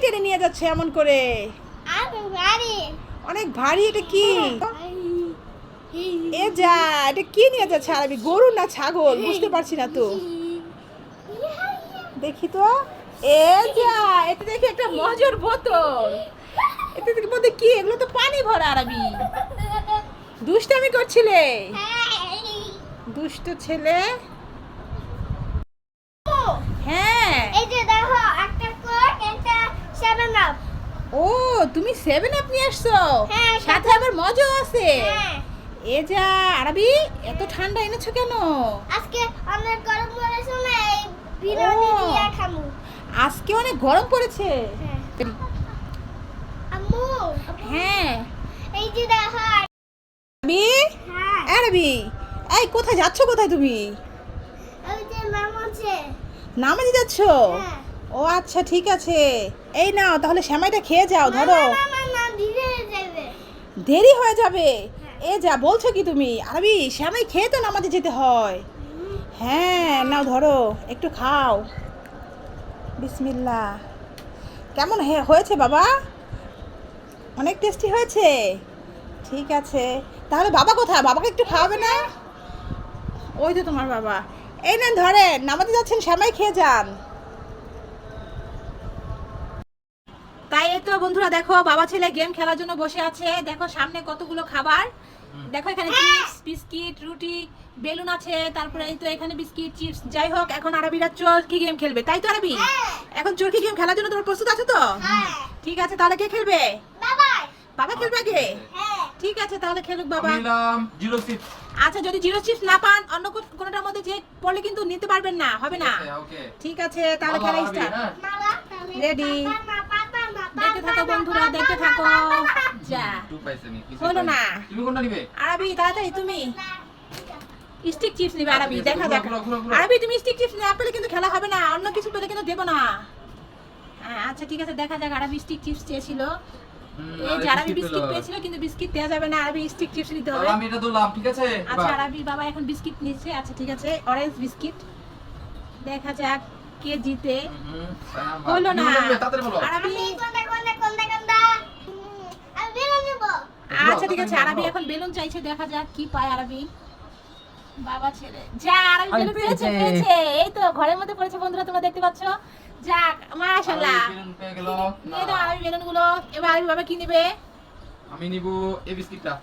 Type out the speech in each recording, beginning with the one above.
টেনে নিয়ে যাচ্ছে এমন করে? অনেক ভারী। এটা কি? এ যা, এটা কি নিয়ে যাচ্ছে আরবি? গরু না ছাগল বুঝতে পারছি না তো। দেখি তো। এ যা, এটা দেখি একটা মজুর বোতল। এতে মধ্যে কি? এগুলো তো পানি ভরা আরবি। দুষ্টামি করছিলে? দুষ্ট ছেলে। হ্যাঁ। এই যে দেখো একটা কোক, একটা 7 আপ। ও, তুমি 7 আপ নিয়ে আসছো? হ্যাঁ, সাথে আবার মজা আছে। হ্যাঁ, এ যা আরবি, এত ঠান্ডা এনেছো কেন? আজকে অনেক গরম পড়েছে না, এই বিরিয়ানি ও। দিয়ে খামু। আজকে অনেক গরম পড়েছে। হ্যাঁ। আম্মু, হ্যাঁ। এই যে দেখো। আরবি, হ্যাঁ, আরবি, এই কোথায় যাচ্ছ? কোথায় তুমি? ওই যে মাম আছে। নামাজে যাচ্ছ? হ্যাঁ। ও আচ্ছা, ঠিক আছে। এই নাও তাহলে সেমাইটা খেয়ে যাও। না, ধরো, না, না, না, ধীরে যাবে। দেরি হয়ে যাবে। হ্যাঁ। এ যা বলছো কি তুমি? আরবি, সেমাই খেয়ে তো নামাজে যেতে হয়। হ্যাঁ, নাও ধরো, একটু খাও। বিসমিল্লাহ। কেমন হয়েছে বাবা? অনেক টেস্টি হয়েছে। ঠিক আছে, তাহলে বাবা কোথায়? বাবাকে একটু খাওয়াবে না? ওই তো তোমার বাবা। এই নেন ধরেন, নামাজে যাচ্ছেন, সেমাই খেয়ে যান। তাই এই তো বন্ধুরা, দেখো বাবা ছেলে গেম খেলার জন্য বসে আছে। দেখো সামনে কতগুলো খাবার। দেখো এখানে চিপস, বিস্কিট, রুটি, বেলুন আছে। তারপরে এই তো এখানে বিস্কিট, চিপস। যাই হোক, এখন আরবিরা চরকি গেম খেলবে, তাই তো আরবি? এখন চরকি গেম খেলার জন্য তোমার প্রস্তুত আছো তো? হ্যাঁ। ঠিক আছে, তাহলে কে খেলবে? বাবা। বাবা খেলবে আগে? হ্যাঁ। ঠিক আছে, তাহলে খেলুক বাবা। নিলাম জিরো চিপস। আচ্ছা, যদি জিরো চিপস না পান, অন্য কোনোটার মধ্যে যে পড়লে কিন্তু নিতে পারবেন না, হবে না। ওকে। ঠিক আছে, তাহলে খেলা স্টার্ট। বাবা, Ready? দেখতে দেখতে থাকো বন্ধুরা, দেখতে থাকো। যা, টু পাইছে নি কিছু হলো না। তুমি কোনটা নিবে? আরবি তাড়াতাড়ি তুমি স্টিক চিপস নিবে। আরবি আচ্ছা, দেখা যাক। ঘুরো। আরবি তুমি স্টিক চিপস না পেলে কিন্তু খেলা হবে না, অন্য কিছু পেলে কিন্তু দেবো না। হ্যাঁ, আচ্ছা ঠিক আছে, দেখা যাক। আরবি স্টিক চিপস চেয়েছিল। এই যে আরবি বিস্কিট পেয়েছিল, কিন্তু বিস্কিট দেওয়া যাবে না, আরবি স্টিক চিপস নিতে হবে। আমি এটা দিলাম, ঠিক আছে? আচ্ছা আরবি বাবা এখন বিস্কিট নিচ্ছে। আচ্ছা ঠিক আছে, অরেঞ্জ বিস্কিট। দেখা যাক কে জিতে। হলো না। তাড়াতাড়ি বলো। আরবি, আমি বেলুন নেব। আচ্ছা ঠিক আছে, আরবি এখন বেলুন চাইছে। দেখা যাক কি পায় আরবি। বাবা ছেলে, যা আরবি বেলুন পেয়েছে। এই তো ঘরের মধ্যে পড়েছে বন্ধুরা, তোমরা দেখতে পাচ্ছ। যাক, মাশাআল্লাহ। বেলুন পেয়ে গেল। নিয়ে দাও আরবি বেলুন গুলো। এবার আরবি বাবা কি নেবে? আমি নিব এই বিস্কিটটা।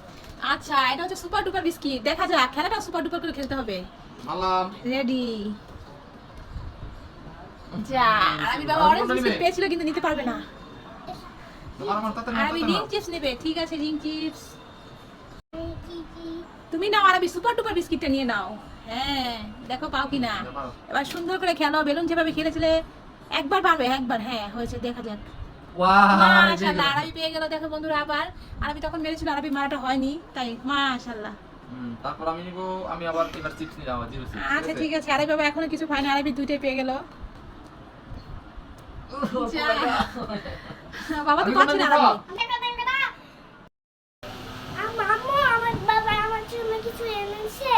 আচ্ছা, এটা হচ্ছে সুপার ডুপার বিস্কিট। দেখা যাক, খেলাটা সুপার ডুপার করে খেলতে হবে। মালাম। রেডি। যা, আরবি বাবা অরেঞ্জ বিস্কিট পেয়েছিল, কিন্তু নিতে পারবে না। আমার তাড়াতাড়ি আরবি রিং চিপস নেবে। ঠিক আছে, রিং চিপস তুমি নাও। আরবি সুপার ডুপার বিস্কিটটা নিয়ে নাও। হ্যাঁ, দেখো পাও কিনা। এবার সুন্দর করে খেলো। বেলুন যেভাবে খেলেছিলে একবার পারবে, একবার। হ্যাঁ, হয়েছে, দেখা যাক। মাশাআল্লাহ, আরবি পেয়ে গেল। দেখো বন্ধুরা, আবার আরবি তখন মেরেছিল, আরবি মারাটা হয়নি, তাই মাশাআল্লাহ। তারপর আমি নিব, আমি আবার এবার চিপস নিলাম, জিরো চিপস। আচ্ছা ঠিক আছে, আরবি বাবা এখনো কিছু পায়নি, আরবি দুইটাই পেয়ে গেল। বাবা তো পাচ্ছে না আরবি। আম্মু, আমার বাবা আমার জন্য কিছু এনেছে।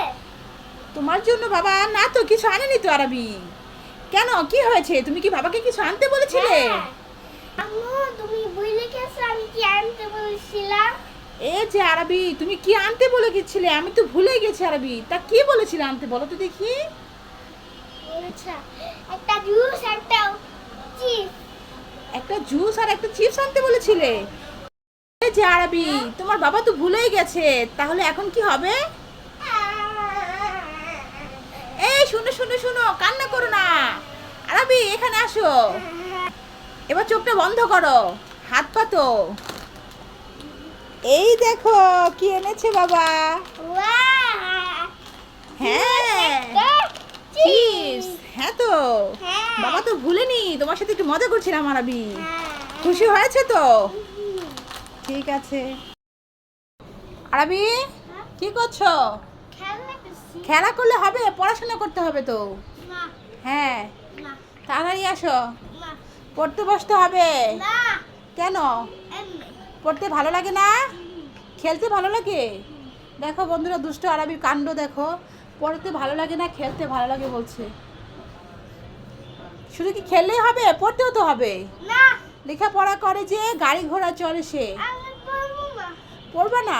তোমার জন্য বাবা না তো কিছু আনেনি তো আরবি। কেন, কি হয়েছে? তুমি কি বাবাকে কিছু আনতে বলেছিলে? হ্যাঁ। আম্মু, তুমি বলে গেছো আমি কি আনতে বলছিলাম? এই যে আরবি, তুমি কি আনতে বলে গেছিলে? আমি তো ভুলে গেছি আরবি। তা কি বলেছিলে আনতে, বলো তো দেখি। আচ্ছা, একটা জুস, একটা চিপস। একটা জুস আর একটা চিপস আনতে বলেছিলে। এই যে আরবি, তোমার বাবা তো ভুলেই গেছে, তাহলে এখন কি হবে? এই শুনো শুনো শুনো, কান্না করো না। আরবি এখানে আসো। এবার চোখটা বন্ধ করো, হাত পাতো। এই দেখো কি এনেছে বাবা। ওয়াও! হ্যাঁ, চিপস। হ্যাঁ তো, হ্যাঁ। বাবা তো ভুলেনি, তোমার সাথে একটু মজা করছিলাম আরবি। হ্যাঁ। খুশি হয়েছে তো? ঠিক আছে। আরবি কি করছো? খেলনা করছি। খেলা করলে হবে, পড়াশোনা করতে হবে তো। না, হ্যাঁ, না, তাড়াতাড়ি আসো, না, পড়তে বসতে হবে। না, কেন, এমনি। পড়তে ভালো লাগে না? খেলতে ভালো লাগে? দেখো বন্ধুরা, দুষ্ট আরবির কাণ্ড দেখো। পড়তে ভালো লাগে না, খেলতে ভালো লাগে বলছে। শুধু কি খেললেই হবে? পড়তেও তো হবে। না, লেখাপড়া করে যে গাড়ি ঘোড়া চড়ে সে আমি বলবো না। পড়বা না